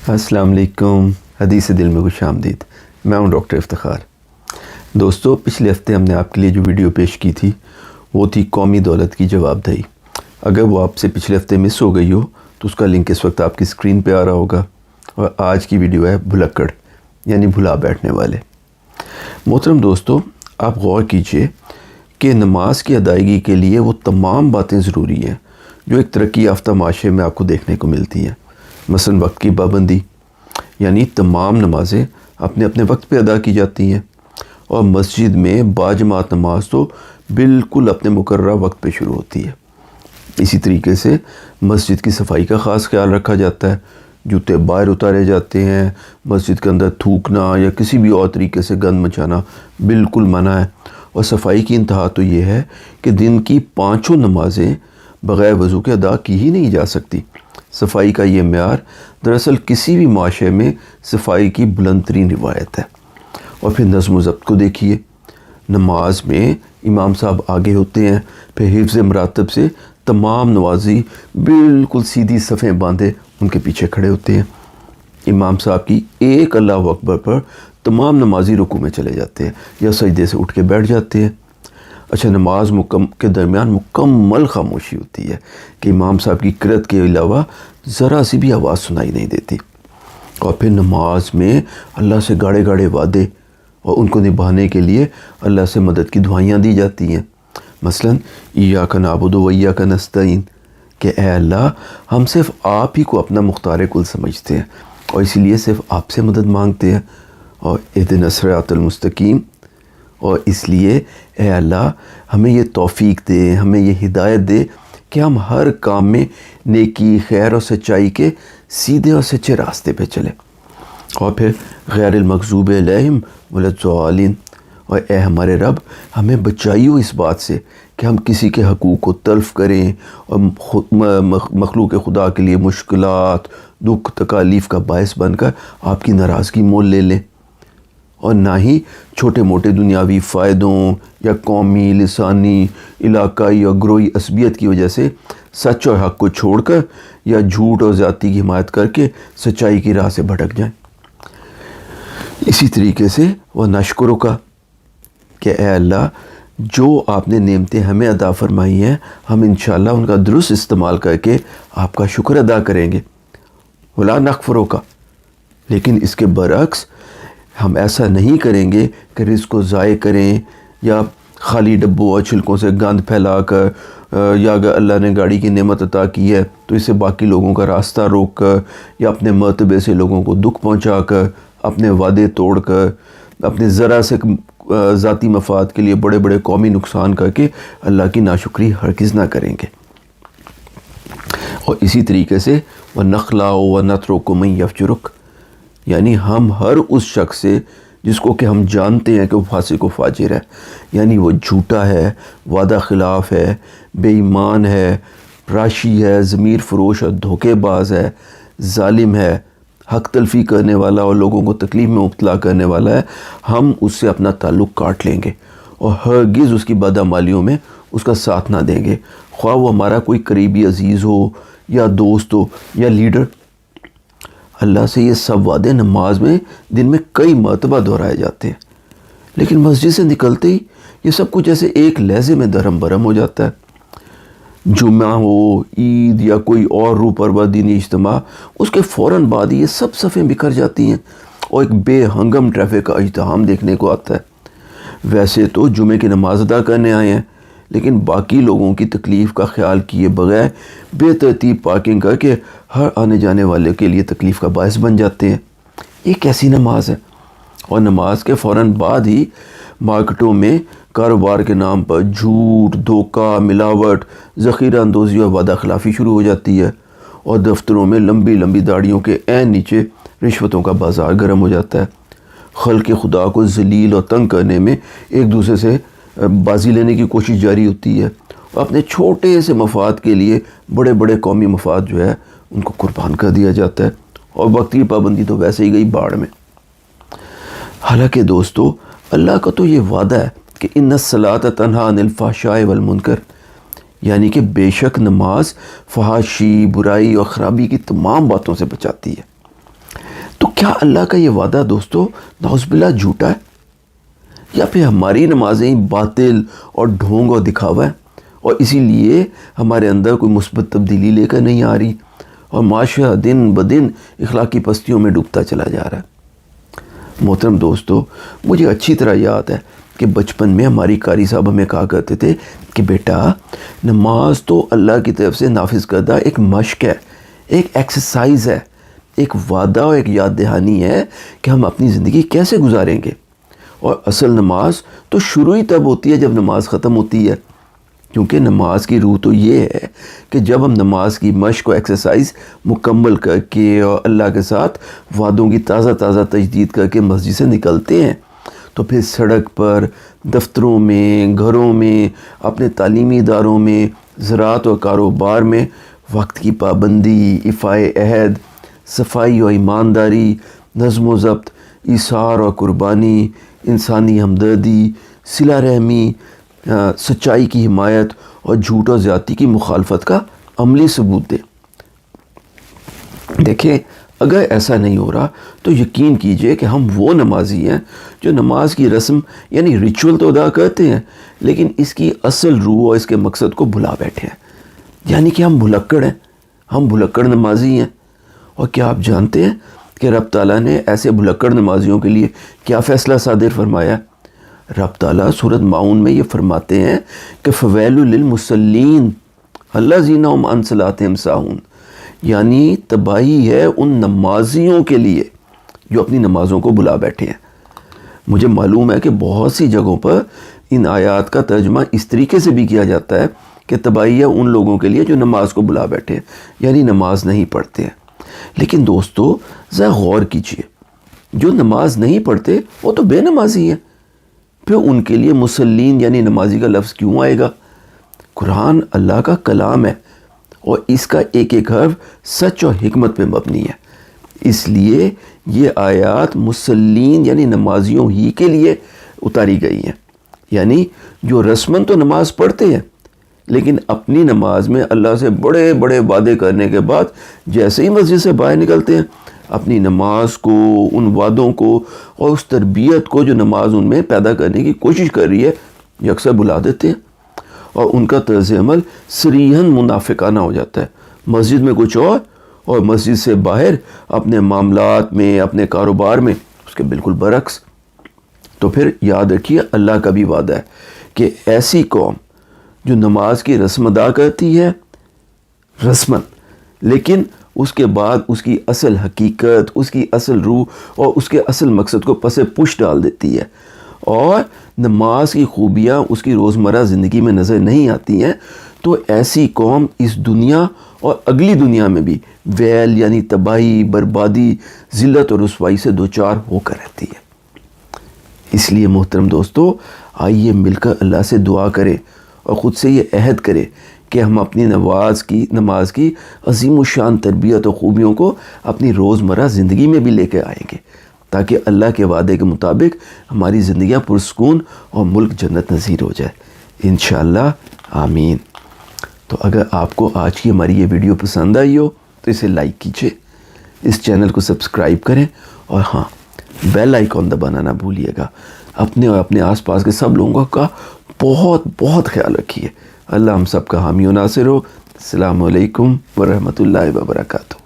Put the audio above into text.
السلام علیکم، حدیث دل میں خوش آمدید۔ میں ہوں ڈاکٹر افتخار۔ دوستو، پچھلے ہفتے ہم نے آپ کے لیے جو ویڈیو پیش کی تھی وہ تھی قومی دولت کی جواب دہی۔ اگر وہ آپ سے پچھلے ہفتے مس ہو گئی ہو تو اس کا لنک اس وقت آپ کی اسکرین پہ آ رہا ہوگا۔ اور آج کی ویڈیو ہے بھلکڑ، یعنی بھلا بیٹھنے والے۔ محترم دوستو، آپ غور کیجئے کہ نماز کی ادائیگی کے لیے وہ تمام باتیں ضروری ہیں جو ایک ترقی یافتہ معاشرے میں آپ کو دیکھنے کو ملتی ہیں۔ مثلا وقت کی پابندی، یعنی تمام نمازیں اپنے اپنے وقت پہ ادا کی جاتی ہیں، اور مسجد میں باجماعت نماز تو بالکل اپنے مقررہ وقت پہ شروع ہوتی ہے۔ اسی طریقے سے مسجد کی صفائی کا خاص خیال رکھا جاتا ہے، جوتے باہر اتارے جاتے ہیں، مسجد کے اندر تھوکنا یا کسی بھی اور طریقے سے گند مچانا بالکل منع ہے۔ اور صفائی کی انتہا تو یہ ہے کہ دن کی 5 نمازیں بغیر وضو کے ادا کی ہی نہیں جا سکتی۔ صفائی کا یہ معیار دراصل کسی بھی معاشرے میں صفائی کی بلند ترین روایت ہے۔ اور پھر نظم و ضبط کو دیکھیے، نماز میں امام صاحب آگے ہوتے ہیں، پھر حفظ مراتب سے تمام نمازی بالکل سیدھی صفیں باندھے ان کے پیچھے کھڑے ہوتے ہیں۔ امام صاحب کی ایک اللہ اکبر پر تمام نمازی رکوع میں چلے جاتے ہیں یا سجدے سے اٹھ کے بیٹھ جاتے ہیں۔ اچھا، نماز کے درمیان مکمل خاموشی ہوتی ہے کہ امام صاحب کی قرأت کے علاوہ ذرا سی بھی آواز سنائی نہیں دیتی۔ اور پھر نماز میں اللہ سے گاڑے گاڑے وعدے اور ان کو نبھانے کے لیے اللہ سے مدد کی دعائیاں دی جاتی ہیں۔ مثلاً ایاک نعبد و ایاک نستعین، کہ اے اللہ، ہم صرف آپ ہی کو اپنا مختار کل سمجھتے ہیں اور اسی لیے صرف آپ سے مدد مانگتے ہیں۔ اور اہدنا الصراط المستقیم، اور اس لیے اے اللہ ہمیں یہ توفیق دے، ہمیں یہ ہدایت دے کہ ہم ہر کام میں نیکی، خیر اور سچائی کے سیدھے اور سچے راستے پہ چلیں۔ اور پھر غیر المغضوب علیہم ولا الضالین، اور اے ہمارے رب، ہمیں بچائیو اس بات سے کہ ہم کسی کے حقوق کو تلف کریں اور مخلوق خدا کے لیے مشکلات، دکھ، تکالیف کا باعث بن کر آپ کی ناراضگی مول لے لیں، اور نہ ہی چھوٹے موٹے دنیاوی فائدوں یا قومی، لسانی، علاقائی اور گروہی عصبیت کی وجہ سے سچ اور حق کو چھوڑ کر یا جھوٹ اور زیادتی کی حمایت کر کے سچائی کی راہ سے بھٹک جائیں۔ اسی طریقے سے وہ نشکروں کا، کہ اے اللہ جو آپ نے نعمتیں ہمیں عطا فرمائی ہیں، ہم انشاءاللہ ان کا درست استعمال کر کے آپ کا شکر ادا کریں گے۔ ولا نکفروں کا، لیکن اس کے برعکس ہم ایسا نہیں کریں گے کہ رزق کو ضائع کریں یا خالی ڈبوں اور چھلکوں سے گند پھیلا کر، یا اگر اللہ نے گاڑی کی نعمت عطا کی ہے تو اسے باقی لوگوں کا راستہ روک کر یا اپنے مرتبے سے لوگوں کو دکھ پہنچا کر، اپنے وعدے توڑ کر، اپنے ذرا سے ذاتی مفاد کے لیے بڑے بڑے قومی نقصان کر کے اللہ کی ناشکری ہرگز نہ کریں گے۔ اور اسی طریقے سے وَنَخْلَعُ وَنَتْرُكُ مَن يَفْجُرُكَ، یعنی ہم ہر اس شخص سے جس کو کہ ہم جانتے ہیں کہ وہ فاسق و فاجر ہے، یعنی وہ جھوٹا ہے، وعدہ خلاف ہے، بے ایمان ہے، راشی ہے، ضمیر فروش اور دھوکے باز ہے، ظالم ہے، حق تلفی کرنے والا اور لوگوں کو تکلیف میں مبتلا کرنے والا ہے، ہم اس سے اپنا تعلق کاٹ لیں گے اور ہرگز اس کی بدعمالیوں میں اس کا ساتھ نہ دیں گے، خواہ وہ ہمارا کوئی قریبی عزیز ہو یا دوست ہو یا لیڈر۔ اللہ سے یہ سب وعدے نماز میں دن میں کئی مرتبہ دہرائے جاتے ہیں، لیکن مسجد سے نکلتے ہی یہ سب کچھ ایسے ایک لہجے میں درہم برہم ہو جاتا ہے۔ جمعہ ہو، عید یا کوئی اور روح پرور دینی اجتماع، اس کے فوراً بعد یہ سب صفیں بکھر جاتی ہیں اور ایک بے ہنگم ٹریفک کا اجتحام دیکھنے کو آتا ہے۔ ویسے تو جمعے کی نماز ادا کرنے آئے ہیں، لیکن باقی لوگوں کی تکلیف کا خیال کیے بغیر بے ترتیب پارکنگ کر کے ہر آنے جانے والے کے لیے تکلیف کا باعث بن جاتے ہیں۔ یہ کیسی نماز ہے؟ اور نماز کے فوراً بعد ہی مارکیٹوں میں کاروبار کے نام پر جھوٹ، دھوکہ، ملاوٹ، ذخیرہ اندوزی اور وعدہ خلافی شروع ہو جاتی ہے، اور دفتروں میں لمبی لمبی داڑیوں کے عین نیچے رشوتوں کا بازار گرم ہو جاتا ہے۔ خلق خدا کو ذلیل اور تنگ کرنے میں ایک دوسرے سے بازی لینے کی کوشش جاری ہوتی ہے، اور اپنے چھوٹے سے مفاد کے لیے بڑے بڑے قومی مفاد جو ہے ان کو قربان کر دیا جاتا ہے، اور وقت کی پابندی تو ویسے ہی گئی باڑ میں۔ حالانکہ دوستو، اللہ کا تو یہ وعدہ ہے کہ ان الصلاۃ تنہی عن الفحشاء والمنکر، یعنی کہ بے شک نماز فحاشی، برائی اور خرابی کی تمام باتوں سے بچاتی ہے۔ کیا اللہ کا یہ وعدہ دوستو نعوذ باللہ جھوٹا ہے؟ یا پھر ہماری نمازیں باطل اور ڈھونگ اور دکھاوا ہے، اور اسی لیے ہمارے اندر کوئی مثبت تبدیلی لے کر نہیں آ رہی، اور معاشرہ دن بدن اخلاقی پستیوں میں ڈوبتا چلا جا رہا ہے؟ محترم دوستو، مجھے اچھی طرح یاد ہے کہ بچپن میں ہماری قاری صاحب ہمیں کہا کرتے تھے کہ بیٹا نماز تو اللہ کی طرف سے نافذ کردہ ایک مشق ہے، ایک ایکسرسائز ہے، ایک وعدہ اور ایک یاد دہانی ہے کہ ہم اپنی زندگی کیسے گزاریں گے، اور اصل نماز تو شروع ہی تب ہوتی ہے جب نماز ختم ہوتی ہے، کیونکہ نماز کی روح تو یہ ہے کہ جب ہم نماز کی مشق و ایکسرسائز مکمل کر کے اور اللہ کے ساتھ وعدوں کی تازہ تازہ تجدید کر کے مسجد سے نکلتے ہیں، تو پھر سڑک پر، دفتروں میں، گھروں میں، اپنے تعلیمی اداروں میں، زراعت اور کاروبار میں وقت کی پابندی، ایفائے عہد، صفائی اور ایمانداری، نظم و ضبط، ایثار اور قربانی، انسانی ہمدردی، صلہ رحمی، سچائی کی حمایت اور جھوٹ اور زیادتی کی مخالفت کا عملی ثبوت دے۔ دیکھیں، اگر ایسا نہیں ہو رہا تو یقین کیجئے کہ ہم وہ نمازی ہیں جو نماز کی رسم یعنی ریچول تو ادا کرتے ہیں، لیکن اس کی اصل روح اور اس کے مقصد کو بھلا بیٹھے ہیں، یعنی کہ ہم بھلکڑ ہیں، ہم بھلکڑ نمازی ہیں۔ اور کیا آپ جانتے ہیں کہ رب تعالیٰ نے ایسے بھلکڑ نمازیوں کے لیے کیا فیصلہ صادر فرمایا؟ رب تعالیٰ سورۃ ماؤن میں یہ فرماتے ہیں کہ فویل للمصلین الذین هم عن صلاتهم ساہون، یعنی تباہی ہے ان نمازیوں کے لیے جو اپنی نمازوں کو بھلا بیٹھے ہیں۔ مجھے معلوم ہے کہ بہت سی جگہوں پر ان آیات کا ترجمہ اس طریقے سے بھی کیا جاتا ہے کہ تباہی ہے ان لوگوں کے لیے جو نماز کو بھلا بیٹھے ہیں، یعنی نماز نہیں پڑھتے ہیں۔ لیکن دوستو ذرا غور کیجئے، جو نماز نہیں پڑھتے وہ تو بے نمازی ہیں، پھر ان کے لیے مسلین یعنی نمازی کا لفظ کیوں آئے گا؟ قرآن اللہ کا کلام ہے اور اس کا ایک ایک حرف سچ اور حکمت پہ مبنی ہے، اس لیے یہ آیات مسلین یعنی نمازیوں ہی کے لیے اتاری گئی ہیں، یعنی جو رسماً تو نماز پڑھتے ہیں لیکن اپنی نماز میں اللہ سے بڑے بڑے وعدے کرنے کے بعد جیسے ہی مسجد سے باہر نکلتے ہیں، اپنی نماز کو، ان وعدوں کو اور اس تربیت کو جو نماز ان میں پیدا کرنے کی کوشش کر رہی ہے یکسر بھلا دیتے ہیں، اور ان کا طرز عمل صریحاً منافقانہ ہو جاتا ہے، مسجد میں کچھ اور مسجد سے باہر اپنے معاملات میں، اپنے کاروبار میں اس کے بالکل برعکس۔ تو پھر یاد رکھیے اللہ کا بھی وعدہ ہے کہ ایسی قوم جو نماز کی رسم ادا کرتی ہے رسماً، لیکن اس کے بعد اس کی اصل حقیقت، اس کی اصل روح اور اس کے اصل مقصد کو پس پش ڈال دیتی ہے، اور نماز کی خوبیاں اس کی روزمرہ زندگی میں نظر نہیں آتی ہیں، تو ایسی قوم اس دنیا اور اگلی دنیا میں بھی ویل یعنی تباہی، بربادی، ذلت اور رسوائی سے دوچار ہو کر رہتی ہے۔ اس لیے محترم دوستو، آئیے مل کر اللہ سے دعا کریں اور خود سے یہ عہد کریں کہ ہم اپنی نماز کی عظیم الشان تربیت و خوبیوں کو اپنی روزمرہ زندگی میں بھی لے کے آئیں گے، تاکہ اللہ کے وعدے کے مطابق ہماری زندگیاں پرسکون اور ملک جنت نصیب ہو جائے، انشاءاللہ آمین۔ تو اگر آپ کو آج کی ہماری یہ ویڈیو پسند آئی ہو تو اسے لائک کیجئے، اس چینل کو سبسکرائب کریں، اور ہاں بیل آئیکن دبانا نہ بھولیے گا۔ اپنے اور اپنے آس پاس کے سب لوگوں کا بہت بہت خیال رکھیے۔ اللہ ہم سب کا حامی و ناصر ہو۔ السلام علیکم ورحمۃ اللہ وبرکاتہ۔